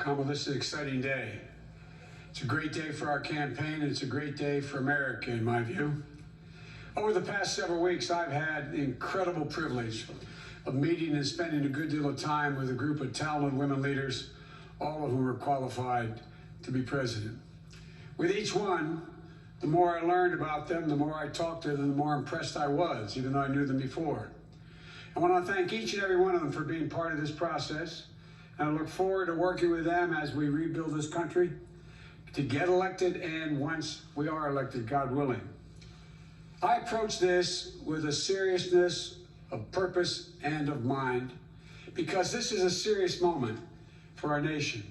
Kamala, this is an exciting day. It's a great day for our campaign, and it's a great day for America, in my view. Over the past several weeks, I've had the incredible privilege of meeting and spending a good deal of time with a group of talented women leaders, all of whom are qualified to be president. With each one, the more I learned about them, the more I talked to them, the more impressed I was, even though I knew them before. I want to thank each and every one of them for being part of this process, and I look forward to working with them as we rebuild this country to get elected, and once we are elected, God willing. I approach this with a seriousness of purpose and of mind, because this is a serious moment for our nation.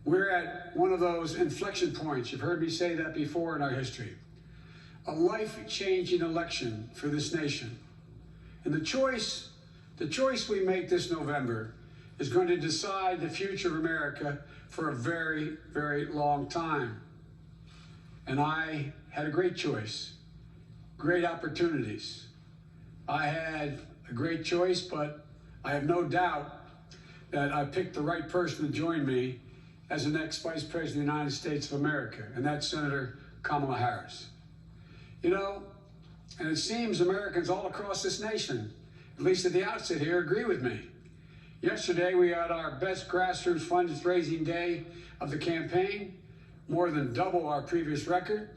We're at one of those inflection points. You've heard me say that before in our history. A life-changing election for this nation. And the choice we make this November is going to decide the future of America for a very, very long time. And I had a great choice, great opportunities. I had a great choice, but I have no doubt that I picked the right person to join me as the next Vice President of the United States of America, and that's Senator Kamala Harris. You know, and it seems Americans all across this nation, at least at the outset here, agree with me. Yesterday, we had our best grassroots fundraising day of the campaign, more than double our previous record.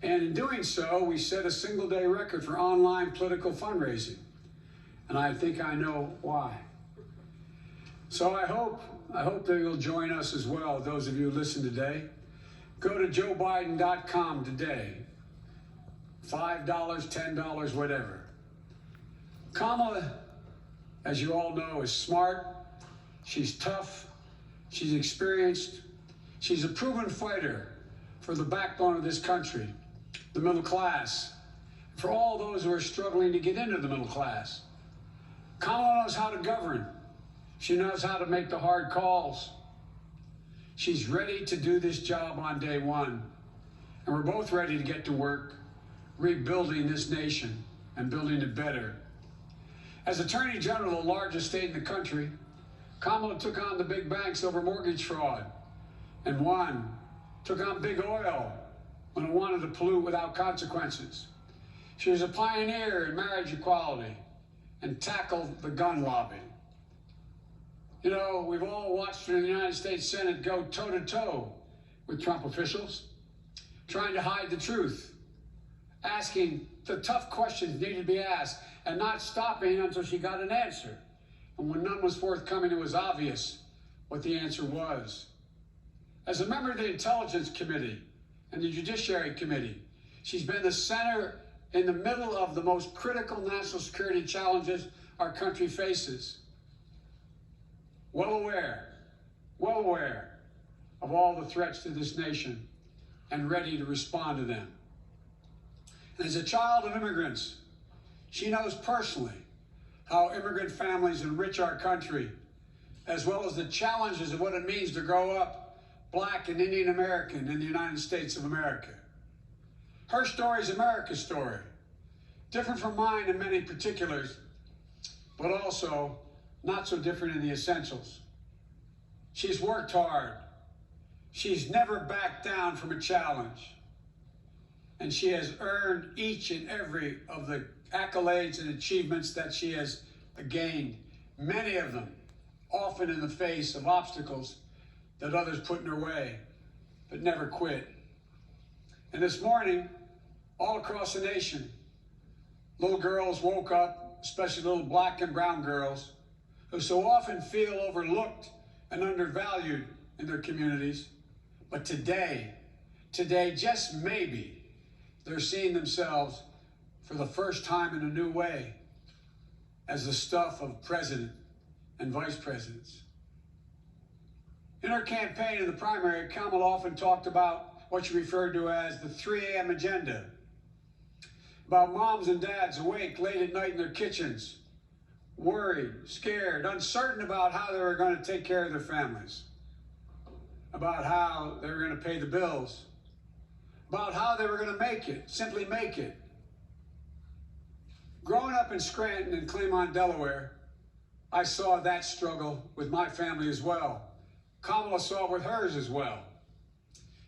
And in doing so, we set a single-day record for online political fundraising. And I think I know why. So I hope that you'll join us as well, those of you who listen today. Go to joebiden.com today. $5, $10, whatever. Kamala, as you all know, is smart, she's tough, she's experienced, she's a proven fighter for the backbone of this country, the middle class, for all those who are struggling to get into the middle class. Kamala knows how to govern. She knows how to make the hard calls. She's ready to do this job on day one. And we're both ready to get to work rebuilding this nation and building it better. As Attorney General of the largest state in the country, Kamala took on the big banks over mortgage fraud and won, took on big oil when it wanted to pollute without consequences. She was a pioneer in marriage equality and tackled the gun lobby. You know, we've all watched her in the United States Senate go toe-to-toe with Trump officials, trying to hide the truth, asking the tough questions needed to be asked, and not stopping until she got an answer. And when none was forthcoming, it was obvious what the answer was. As a member of the Intelligence Committee and the Judiciary Committee, she's been the center in the middle of the most critical national security challenges our country faces. Well aware of all the threats to this nation and ready to respond to them. And as a child of immigrants, she knows personally how immigrant families enrich our country, as well as the challenges of what it means to grow up Black and Indian American in the United States of America. Her story is America's story, different from mine in many particulars, but also not so different in the essentials. She's worked hard. She's never backed down from a challenge. And she has earned each and every of the accolades and achievements that she has gained, many of them often in the face of obstacles that others put in her way, but never quit. And this morning, all across the nation, little girls woke up, especially little Black and brown girls, who so often feel overlooked and undervalued in their communities. But today, just maybe, they're seeing themselves for the first time in a new way as the stuff of president and vice presidents. In her campaign in the primary, Kamala often talked about what she referred to as the 3 a.m. agenda, about moms and dads awake late at night in their kitchens, worried, scared, uncertain about how they were going to take care of their families, about how they were going to pay the bills, about how they were going to make it, simply make it. Growing up in Scranton and Claymont, Delaware, I saw that struggle with my family as well, Kamala saw with hers as well.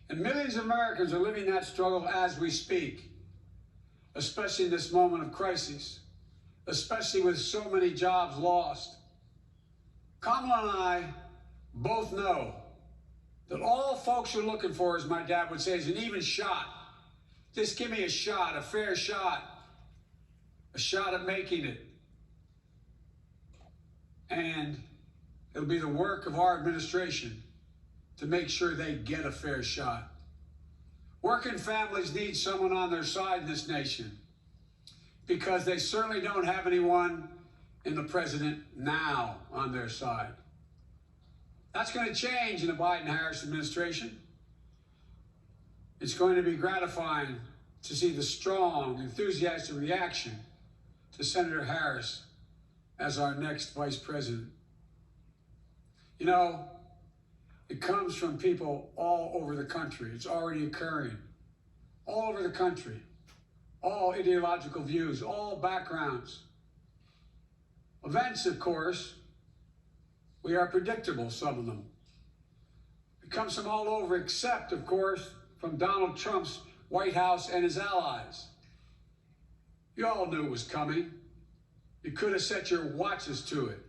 And millions of Americans are living that struggle as we speak, especially in this moment of crisis, especially with so many jobs lost. Kamala and I both know that all folks are looking for, as my dad would say, is an even shot. Just give me a shot, a fair shot, a shot at making it. And it'll be the work of our administration to make sure they get a fair shot. Working families need someone on their side in this nation because they certainly don't have anyone in the president now on their side. That's going to change in the Biden-Harris administration. It's going to be gratifying to see the strong, enthusiastic reaction to Senator Harris as our next vice president. You know, it comes from people all over the country. It's already occurring. All over the country. All ideological views, all backgrounds. Events, of course, we are predictable, some of them. It comes from all over, except, of course, from Donald Trump's White House and his allies. You all knew it was coming. You could have set your watches to it.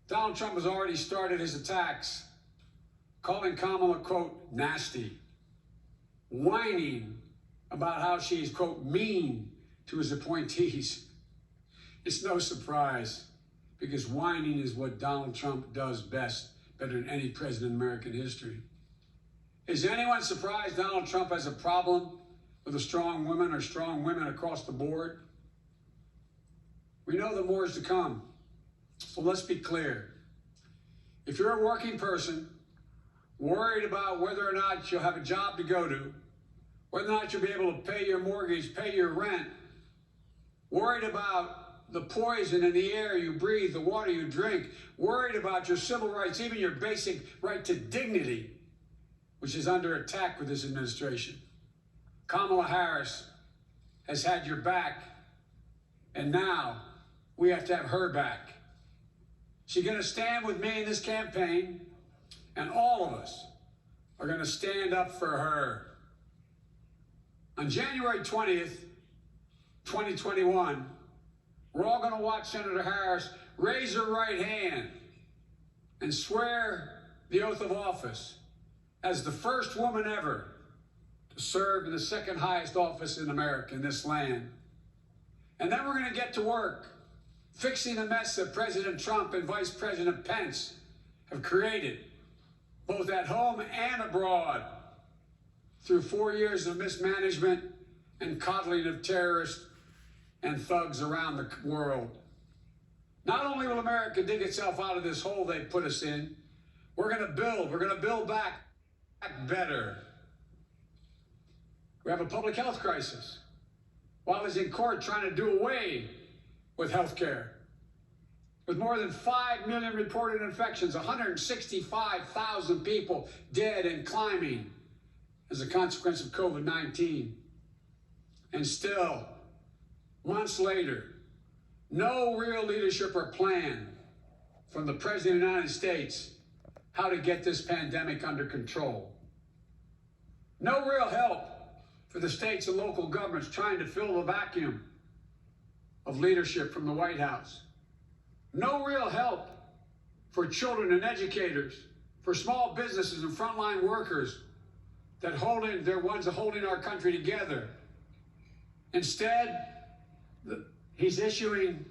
Donald Trump has already started his attacks, calling Kamala, quote, nasty, whining about how she is, quote, mean to his appointees. It's no surprise, because whining is what Donald Trump does best, better than any president in American history. Is anyone surprised Donald Trump has a problem with a strong woman or strong women across the board? We know that more is to come. So let's be clear. If you're a working person, worried about whether or not you'll have a job to go to, whether or not you'll be able to pay your mortgage, pay your rent, worried about the poison in the air you breathe, the water you drink, worried about your civil rights, even your basic right to dignity, which is under attack with this administration. Kamala Harris has had your back, and now we have to have her back. She's going to stand with me in this campaign, and all of us are going to stand up for her. On January 20th, 2021, we're all going to watch Senator Harris raise her right hand and swear the oath of office as the first woman ever to serve in the second highest office in America, in this land. And then we're going to get to work fixing the mess that President Trump and Vice President Pence have created, both at home and abroad, through 4 years of mismanagement and coddling of terrorists and thugs around the world. Not only will America dig itself out of this hole they put us in, we're going to build back better. We have a public health crisis. While he's in court trying to do away with health care, with more than 5 million reported infections, 165,000 people dead and climbing as a consequence of COVID-19. And still, months later, no real leadership or plan from the President of the United States how to get this pandemic under control. No real help for the states and local governments trying to fill the vacuum of leadership from the White House. No real help for children and educators, for small businesses and frontline workers they're ones that holding our country together. Instead, he's issuing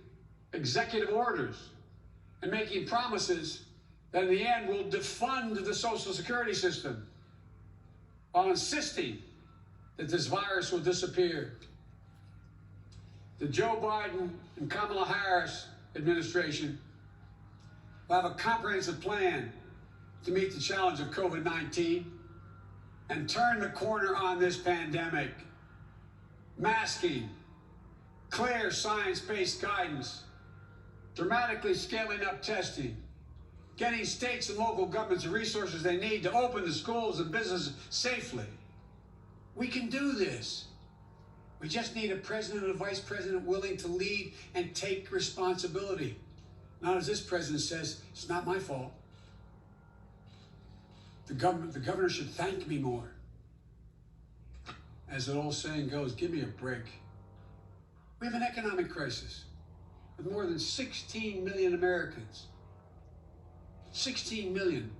executive orders and making promises that in the end will defund the Social Security system while insisting that this virus will disappear. The Joe Biden and Kamala Harris administration will have a comprehensive plan to meet the challenge of COVID-19 and turn the corner on this pandemic. Masking, clear science-based guidance, dramatically scaling up testing, getting states and local governments the resources they need to open the schools and businesses safely. We can do this. We just need a president and a vice president willing to lead and take responsibility. Not as this president says, it's not my fault. The governor should thank me more. As the old saying goes, give me a break. We have an economic crisis with more than 16 million Americans. 16 million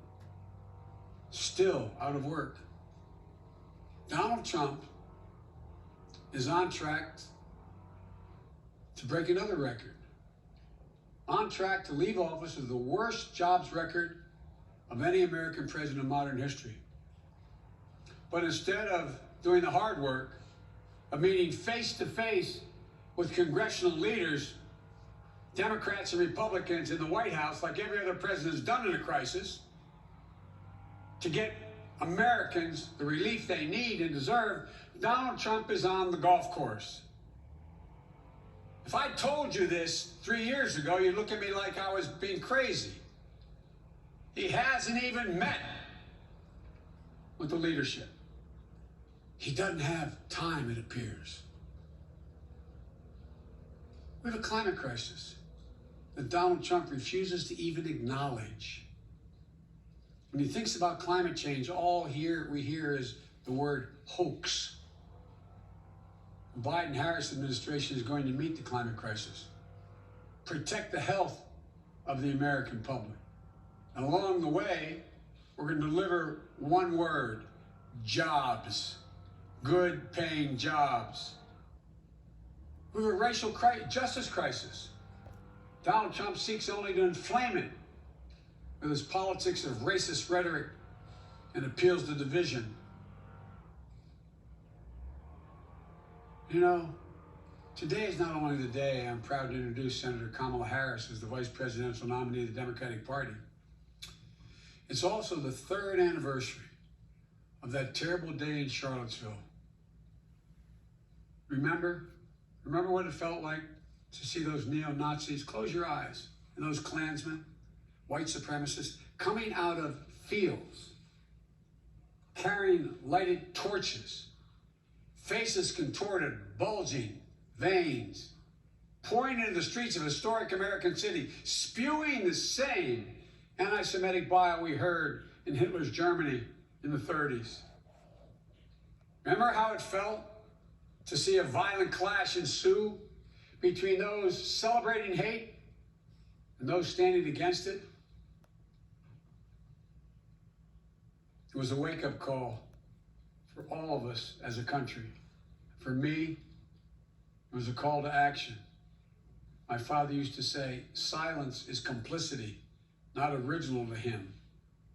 still out of work. Donald Trump is on track to break another record. On track to leave office with the worst jobs record of any American president in modern history. But instead of doing the hard work of meeting face to face with congressional leaders, Democrats and Republicans in the White House, like every other president has done in a crisis, to get Americans the relief they need and deserve, Donald Trump is on the golf course. If I told you this 3 years ago, you'd look at me like I was being crazy. He hasn't even met with the leadership. He doesn't have time, it appears. We have a climate crisis that Donald Trump refuses to even acknowledge. When he thinks about climate change, all we hear is the word hoax. The Biden-Harris administration is going to meet the climate crisis, protect the health of the American public. And along the way, we're going to deliver one word: jobs. Good paying jobs. We have a racial justice crisis. Donald Trump seeks only to inflame it with his politics of racist rhetoric and appeals to division. You know, today is not only the day I'm proud to introduce Senator Kamala Harris as the vice presidential nominee of the Democratic Party, it's also the 3rd anniversary of that terrible day in Charlottesville. Remember what it felt like to see those neo-Nazis? Close your eyes. And those Klansmen, white supremacists, coming out of fields, carrying lighted torches, faces contorted, bulging, veins, pouring into the streets of historic American city, spewing the same anti-Semitic bile we heard in Hitler's Germany in the 30s. Remember how it felt to see a violent clash ensue between those celebrating hate and those standing against it? It was a wake-up call for all of us as a country. For me, it was a call to action. My father used to say, silence is complicity, not original to him,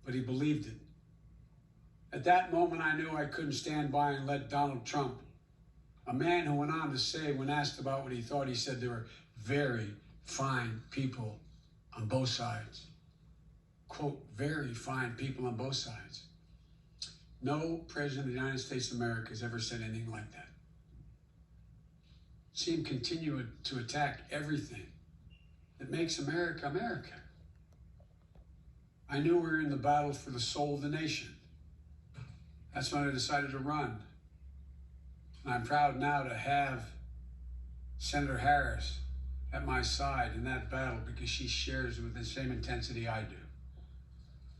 but he believed it. At that moment, I knew I couldn't stand by and let Donald Trump, a man who went on to say, when asked about what he thought, he said there were very fine people on both sides. Quote, very fine people on both sides. No president of the United States of America has ever said anything like that. See him continue to attack everything that makes America, America. I knew we were in the battle for the soul of the nation. That's when I decided to run. And I'm proud now to have Senator Harris at my side in that battle, because she shares it with the same intensity I do.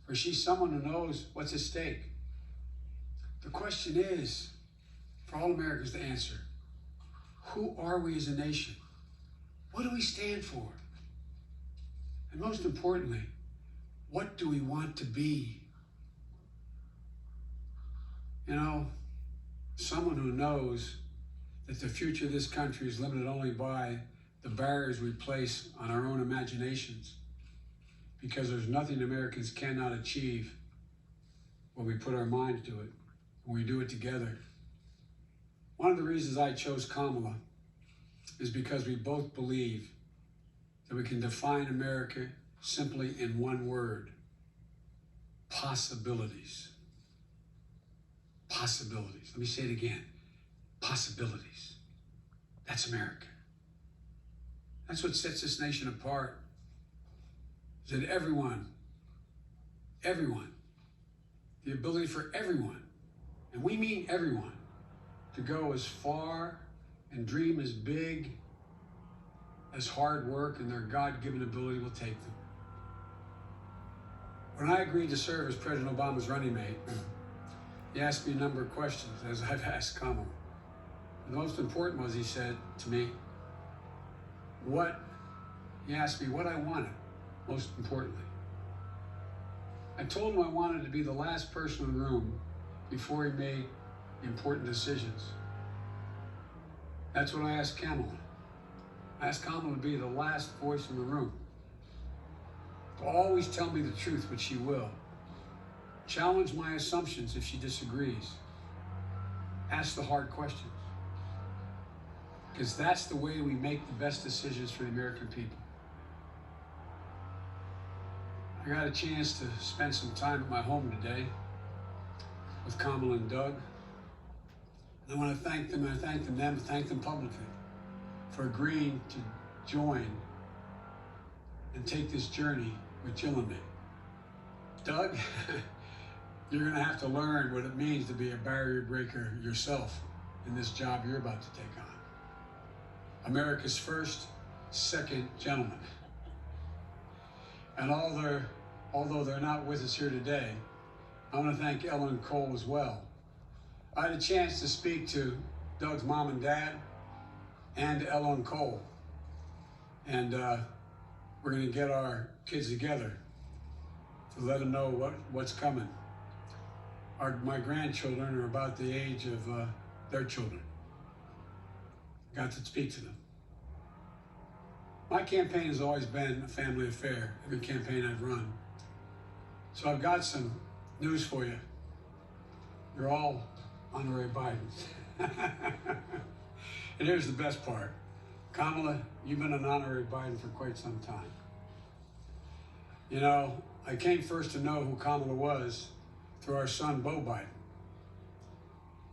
For she's someone who knows what's at stake. The question is, for all Americans to answer, who are we as a nation? What do we stand for? And most importantly, what do we want to be? You know, someone who knows that the future of this country is limited only by the barriers we place on our own imaginations, because there's nothing Americans cannot achieve when we put our minds to it, when we do it together. One of the reasons I chose Kamala is because we both believe that we can define America simply in one word: possibilities. Possibilities. Let me say it again. Possibilities. That's America. That's what sets this nation apart. Is that everyone, the ability for everyone, and we mean everyone, to go as far and dream as big as hard work and their God-given ability will take them. When I agreed to serve as President Obama's running mate, he asked me a number of questions, as I've asked Kamala. The most important was, he said to me, he asked me what I wanted, most importantly. I told him I wanted to be the last person in the room before he made important decisions. That's what I asked Kamala. I asked Kamala to be the last voice in the room. To always tell me the truth, which she will. Challenge my assumptions if she disagrees. Ask the hard questions. Because that's the way we make the best decisions for the American people. I got a chance to spend some time at my home today with Kamala and Doug. And I want to thank them, and I thank them publicly for agreeing to join and take this journey with Jill and me. Doug, you're going to have to learn what it means to be a barrier breaker yourself in this job you're about to take on. America's first, second gentleman. And although they're not with us here today, I want to thank Ellen and Cole as well. I had a chance to speak to Doug's mom and dad and Ellen and Cole. And we're going to get our kids together to let them know what's coming. My grandchildren are about the age of their children. Got to speak to them. My campaign has always been a family affair, every campaign I've run. So I've got some news for you. You're all honorary Bidens. And here's the best part. Kamala, you've been an honorary Biden for quite some time. You know, I came first to know who Kamala was through our son, Beau Biden.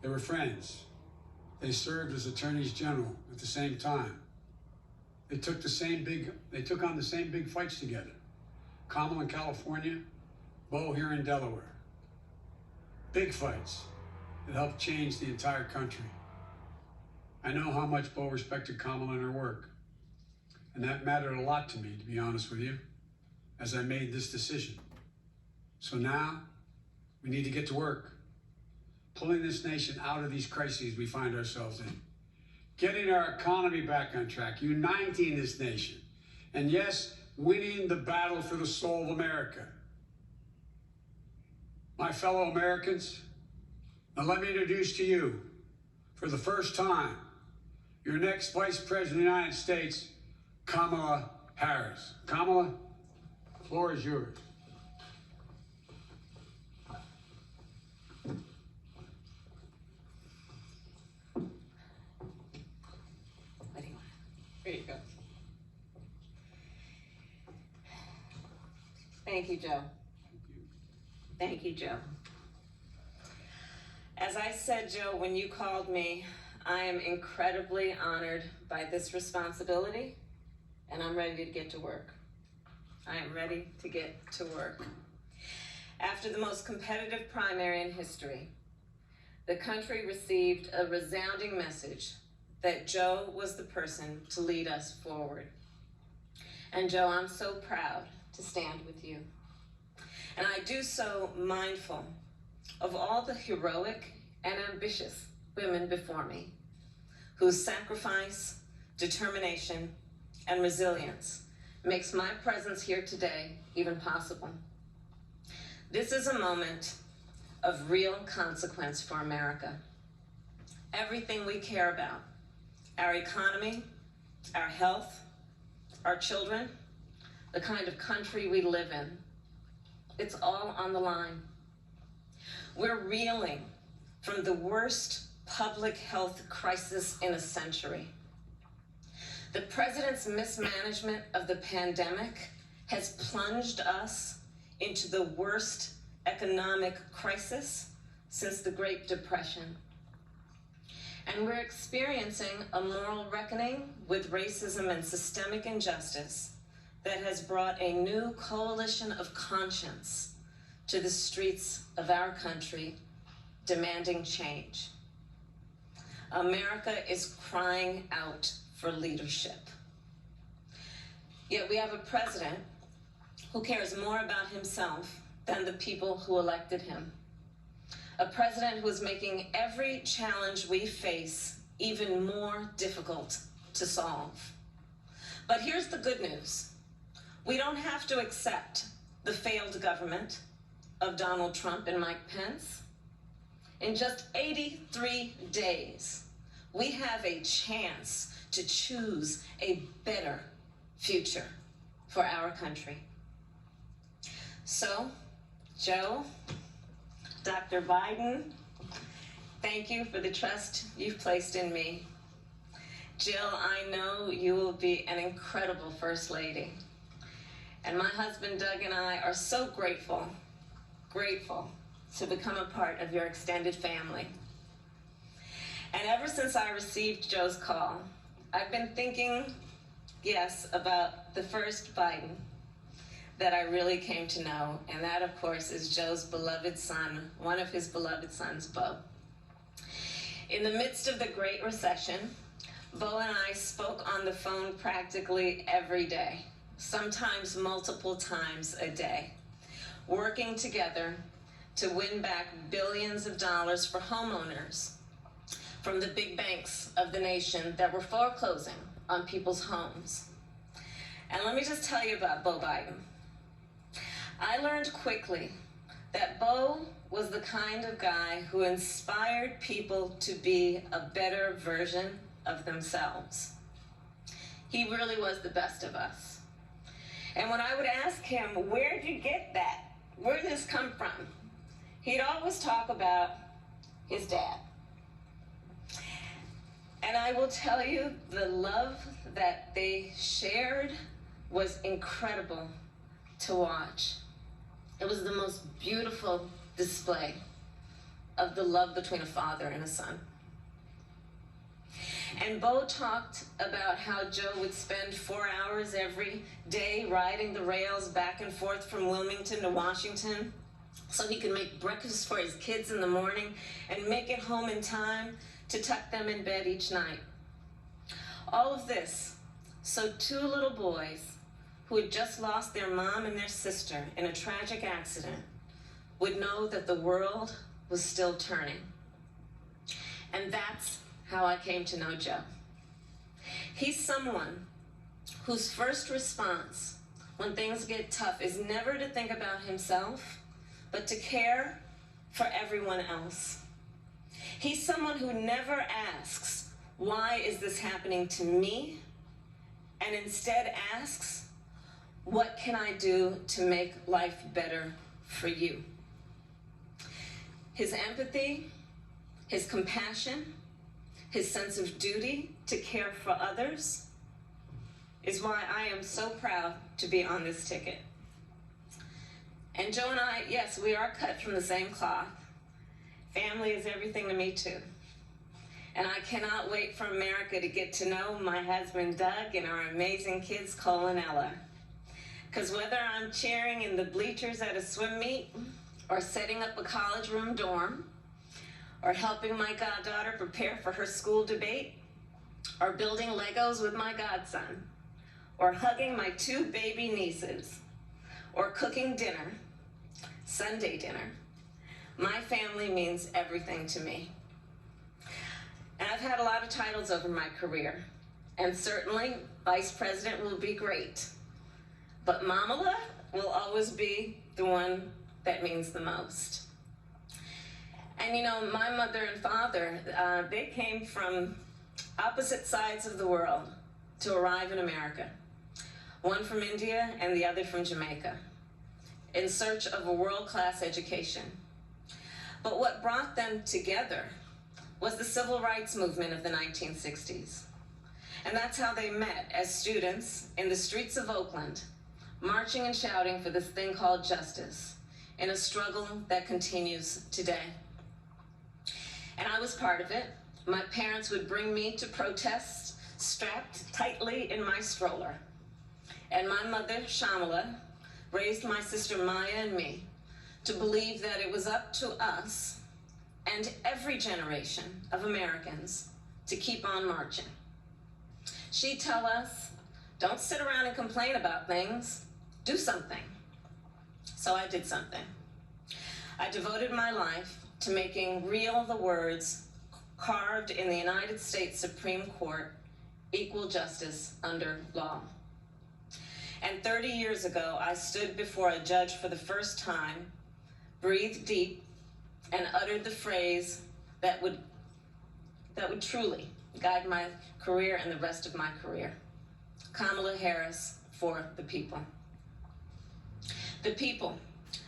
They were friends. They served as attorneys general at the same time. They took on the same big fights together. Kamala in California, Beau here in Delaware. Big fights that helped change the entire country. I know how much Beau respected Kamala and her work. And that mattered a lot to me, to be honest with you, as I made this decision. So now, we need to get to work, pulling this nation out of these crises we find ourselves in, getting our economy back on track, uniting this nation, and yes, winning the battle for the soul of America. My fellow Americans, now let me introduce to you, for the first time, your next Vice President of the United States, Kamala Harris. Kamala, the floor is yours. There you go. Thank you, Joe. Thank you, Joe. As I said, Joe, when you called me, I am incredibly honored by this responsibility, and I'm ready to get to work. I am ready to get to work. After the most competitive primary in history, the country received a resounding message that Joe was the person to lead us forward. And Joe, I'm so proud to stand with you. And I do so mindful of all the heroic and ambitious women before me, whose sacrifice, determination, and resilience makes my presence here today even possible. This is a moment of real consequence for America. Everything we care about, our economy, our health, our children, the kind of country we live in, it's all on the line. We're reeling from the worst public health crisis in a century. The president's mismanagement of the pandemic has plunged us into the worst economic crisis since the Great Depression. And we're experiencing a moral reckoning with racism and systemic injustice that has brought a new coalition of conscience to the streets of our country, demanding change. America is crying out for leadership. Yet we have a president who cares more about himself than the people who elected him. A president who is making every challenge we face even more difficult to solve. But here's the good news. We don't have to accept the failed government of Donald Trump and Mike Pence. In just 83 days, we have a chance to choose a better future for our country. So, Joe, Dr. Biden, thank you for the trust you've placed in me. Jill, I know you will be an incredible First Lady. And my husband Doug and I are so grateful to become a part of your extended family. And ever since I received Joe's call, I've been thinking, yes, about the first Biden that I really came to know, and that, of course, is Joe's beloved son, one of his beloved sons, Beau. In the midst of the Great Recession, Beau and I spoke on the phone practically every day, sometimes multiple times a day, working together to win back billions of dollars for homeowners from the big banks of the nation that were foreclosing on people's homes. And let me just tell you about Beau Biden. I learned quickly that Beau was the kind of guy who inspired people to be a better version of themselves. He really was the best of us. And when I would ask him, where'd you get that? Where did this come from? He'd always talk about his dad. And I will tell you, the love that they shared was incredible to watch. It was the most beautiful display of the love between a father and a son. And Beau talked about how Joe would spend 4 hours every day riding the rails back and forth from Wilmington to Washington so he could make breakfast for his kids in the morning and make it home in time to tuck them in bed each night. All of this so 2 little boys who had just lost their mom and their sister in a tragic accident would know that the world was still turning. And that's how I came to know Joe. He's someone whose first response when things get tough is never to think about himself, but to care for everyone else. He's someone who never asks, why is this happening to me? And instead asks, what can I do to make life better for you? His empathy, his compassion, his sense of duty to care for others is why I am so proud to be on this ticket. And Joe and I, yes, we are cut from the same cloth. Family is everything to me too. And I cannot wait for America to get to know my husband Doug and our amazing kids Cole and Ella. Because whether I'm cheering in the bleachers at a swim meet, or setting up a college room dorm, or helping my goddaughter prepare for her school debate, or building Legos with my godson, or hugging my 2 baby nieces, or cooking dinner, Sunday dinner, my family means everything to me. And I've had a lot of titles over my career, and certainly vice president will be great, but Mamala will always be the one that means the most. And you know, my mother and father, they came from opposite sides of the world to arrive in America. One from India and the other from Jamaica, in search of a world-class education. But what brought them together was the civil rights movement of the 1960s. And that's how they met, as students in the streets of Oakland, marching and shouting for this thing called justice, in a struggle that continues today. And I was part of it. My parents would bring me to protests strapped tightly in my stroller. And my mother, Shamala, raised my sister Maya and me to believe that it was up to us and every generation of Americans to keep on marching. She'd tell us, don't sit around and complain about things, do something. So I did something. I devoted my life to making real the words carved in the United States Supreme Court, equal justice under law. And 30 years ago, I stood before a judge for the first time, breathed deep, and uttered the phrase that would truly guide my career and the rest of my career. Kamala Harris for the people. The people,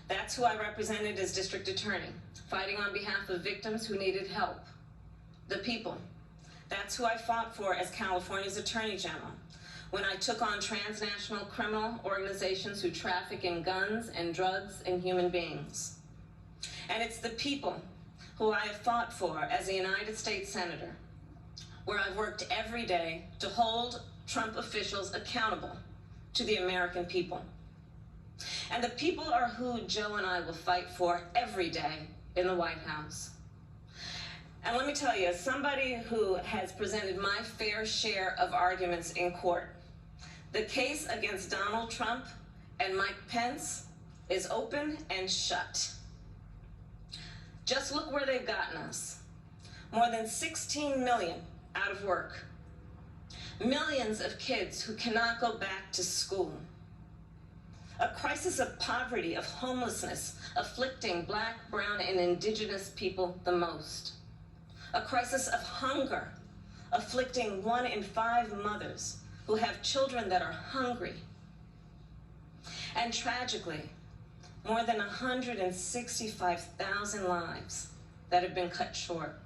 that's who I represented as district attorney, fighting on behalf of victims who needed help. The people, that's who I fought for as California's Attorney General, when I took on transnational criminal organizations who traffic in guns and drugs and human beings. And it's the people who I have fought for as a United States Senator, where I've worked every day to hold Trump officials accountable to the American people. And the people are who Joe and I will fight for every day in the White House. And let me tell you, as somebody who has presented my fair share of arguments in court, the case against Donald Trump and Mike Pence is open and shut. Just look where they've gotten us. More than 16 million out of work. Millions of kids who cannot go back to school. A crisis of poverty, of homelessness, afflicting Black, brown, and indigenous people the most. A crisis of hunger, afflicting 1 in 5 mothers who have children that are hungry. And tragically, more than 165,000 lives that have been cut short.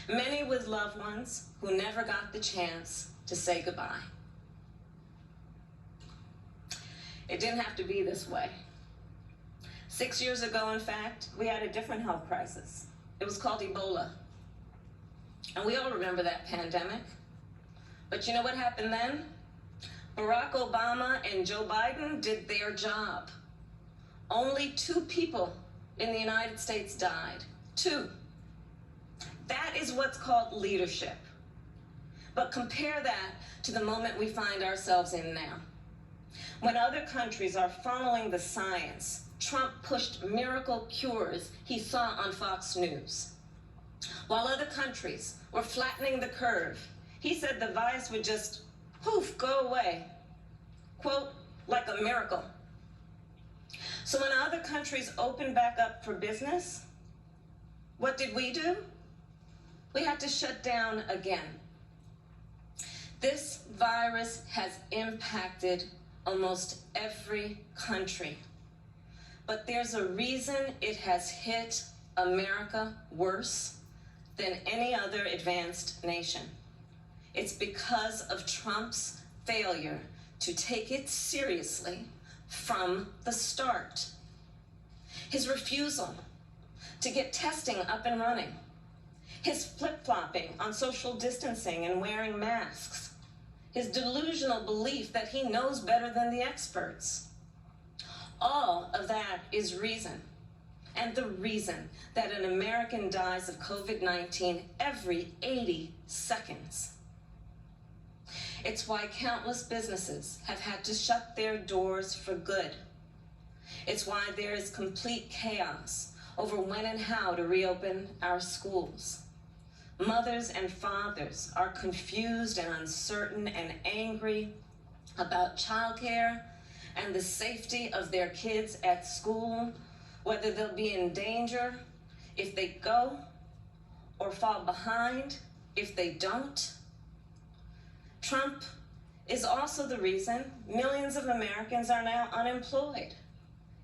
Many with loved ones who never got the chance to say goodbye. It didn't have to be this way. 6 years ago, in fact, we had a different health crisis. It was called Ebola. And we all remember that pandemic. But you know what happened then? Barack Obama and Joe Biden did their job. Only 2 people in the United States died. 2. That is what's called leadership. But compare that to the moment we find ourselves in now. When other countries are following the science, Trump pushed miracle cures he saw on Fox News. While other countries were flattening the curve, he said the virus would just, poof, go away. Quote, like a miracle. So when other countries opened back up for business, what did we do? We had to shut down again. This virus has impacted almost every country. But there's a reason it has hit America worse than any other advanced nation. It's because of Trump's failure to take it seriously from the start. His refusal to get testing up and running. His flip-flopping on social distancing and wearing masks. His delusional belief that he knows better than the experts. All of that is reason. And the reason that an American dies of COVID-19 every 80 seconds. It's why countless businesses have had to shut their doors for good. It's why there is complete chaos over when and how to reopen our schools. Mothers and fathers are confused and uncertain and angry about childcare and the safety of their kids at school, whether they'll be in danger if they go or fall behind if they don't. Trump is also the reason millions of Americans are now unemployed.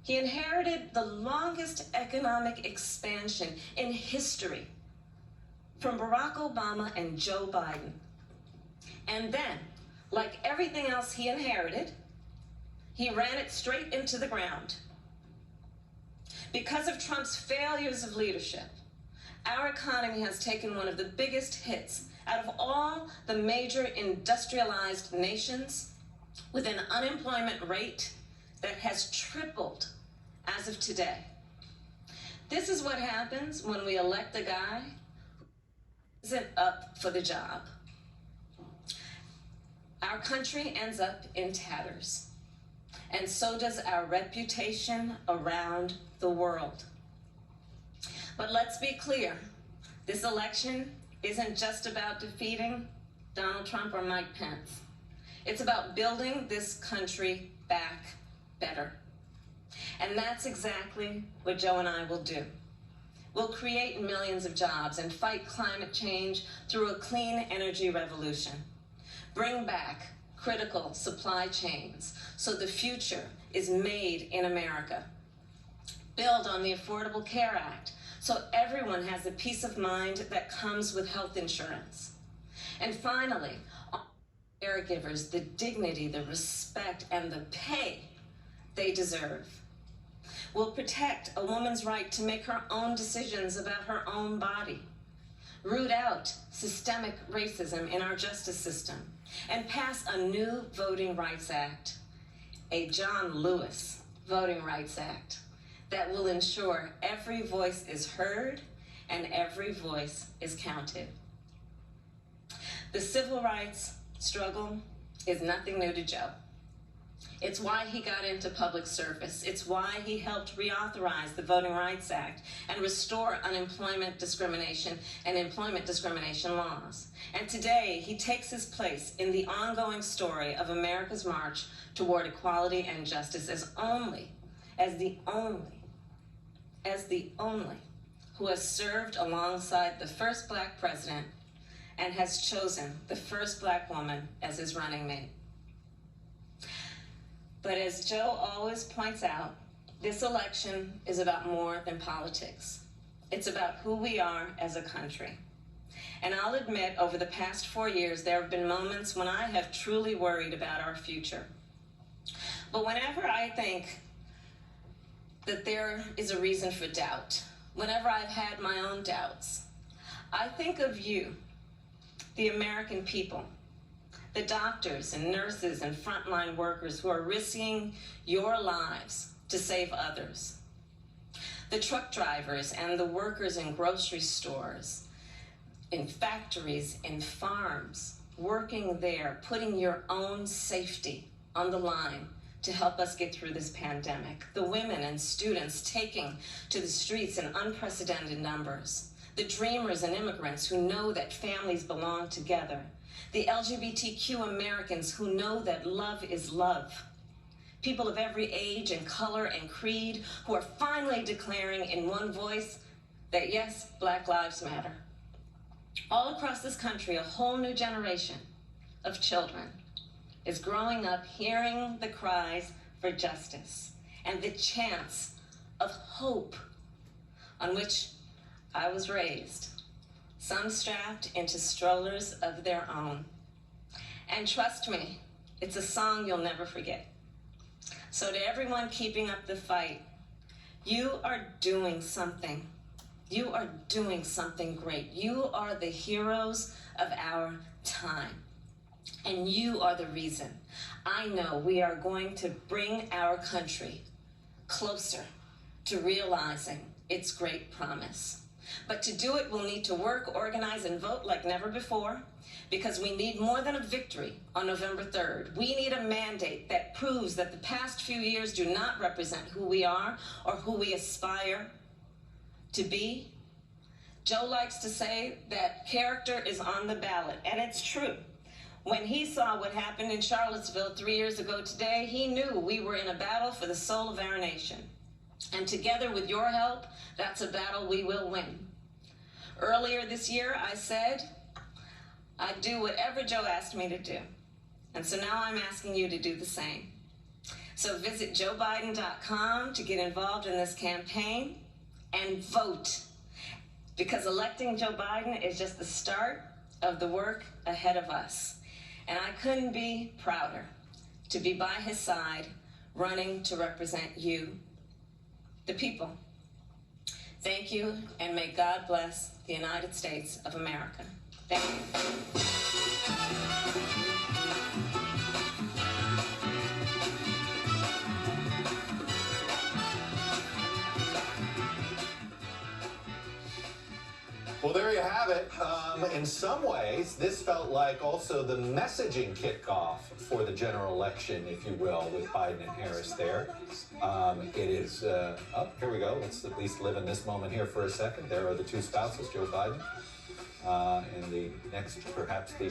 He inherited the longest economic expansion in history from Barack Obama and Joe Biden. And then, like everything else he inherited, he ran it straight into the ground. Because of Trump's failures of leadership, our economy has taken one of the biggest hits out of all the major industrialized nations, with an unemployment rate that has tripled as of today. This is what happens when we elect a guy who isn't up for the job. Our country ends up in tatters. and so does our reputation around the world. But let's be clear, this election isn't just about defeating Donald Trump or Mike Pence. It's about building this country back better. And that's exactly what Joe and I will do. We'll create millions of jobs and fight climate change through a clean energy revolution. Bring back critical supply chains so the future is made in America. Build on the Affordable Care Act so everyone has the peace of mind that comes with health insurance. And finally, caregivers the dignity, the respect, and the pay they deserve. We'll protect a woman's right to make her own decisions about her own body, root out systemic racism in our justice system, and pass a new Voting Rights Act, a John Lewis Voting Rights Act, that will ensure every voice is heard and every voice is counted. The civil rights struggle is nothing new to Joe. It's why he got into public service. It's why he helped reauthorize the Voting Rights Act and restore unemployment discrimination and employment discrimination laws. And today, he takes his place in the ongoing story of America's march toward equality and justice as the only who has served alongside the first Black president and has chosen the first Black woman as his running mate. But as Joe always points out, this election is about more than politics. It's about who we are as a country. And I'll admit, over the past 4 years, there have been moments when I have truly worried about our future. But whenever I think that there is a reason for doubt, whenever I've had my own doubts, I think of you, the American people, the doctors and nurses and frontline workers who are risking your lives to save others, the truck drivers and the workers in grocery stores, in factories, in farms, working there, putting your own safety on the line to help us get through this pandemic, the women and students taking to the streets in unprecedented numbers, the dreamers and immigrants who know that families belong together, the LGBTQ Americans who know that love is love, people of every age and color and creed who are finally declaring in one voice that yes, Black lives matter. All across this country, a whole new generation of children is growing up hearing the cries for justice and the chants of hope on which I was raised, some strapped into strollers of their own. And trust me, it's a song you'll never forget. So to everyone keeping up the fight, you are doing something. You are doing something great. You are the heroes of our time. And you are the reason I know we are going to bring our country closer to realizing its great promise. But to do it, we'll need to work, organize, and vote like never before, because we need more than a victory on November 3rd. We need a mandate that proves that the past few years do not represent who we are or who we aspire to be. Joe likes to say that character is on the ballot, and it's true. When he saw what happened in Charlottesville 3 years ago today, he knew we were in a battle for the soul of our nation. And together with your help, that's a battle we will win. Earlier this year, I said I'd do whatever Joe asked me to do. And so now I'm asking you to do the same. So visit joebiden.com to get involved in this campaign and vote. Because electing Joe Biden is just the start of the work ahead of us. And I couldn't be prouder to be by his side, running to represent you, the people. Thank you, and may God bless the United States of America. Thank you. Well, there you have it. In some ways, this felt like also the messaging kickoff for the general election, if you will, with Biden and Harris there. It is, here we go. Let's at least live in this moment here for a second. There are the two spouses, Joe Biden, and the next, perhaps the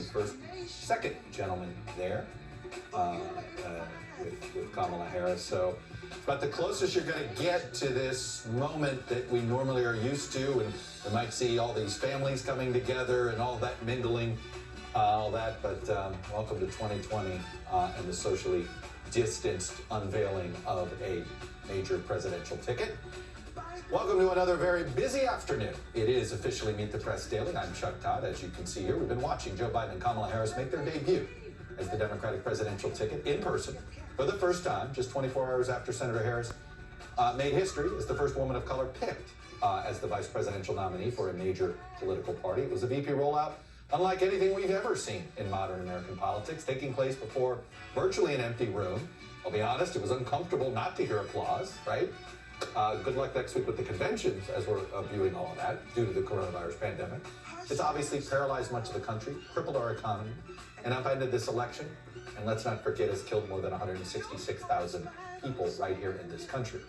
second gentleman there. With Kamala Harris. So, but the closest you're going to get to this moment that we normally are used to, and we might see all these families coming together and all that mingling, all that. But welcome to 2020 and the socially distanced unveiling of a major presidential ticket. Welcome to another very busy afternoon. It is officially Meet the Press Daily. I'm Chuck Todd. As you can see here, we've been watching Joe Biden and Kamala Harris make their debut as the Democratic presidential ticket in person for the first time, just 24 hours after Senator Harris made history as the first woman of color picked as the vice presidential nominee for a major political party. It was a VP rollout unlike anything we've ever seen in modern American politics, taking place before virtually an empty room. I'll be honest, it was uncomfortable not to hear applause, right? Good luck next week with the conventions as we're viewing all of that due to the coronavirus pandemic. It's obviously paralyzed much of the country, crippled our economy, and upended this election. And let's not forget, has killed more than 166,000 people right here in this country.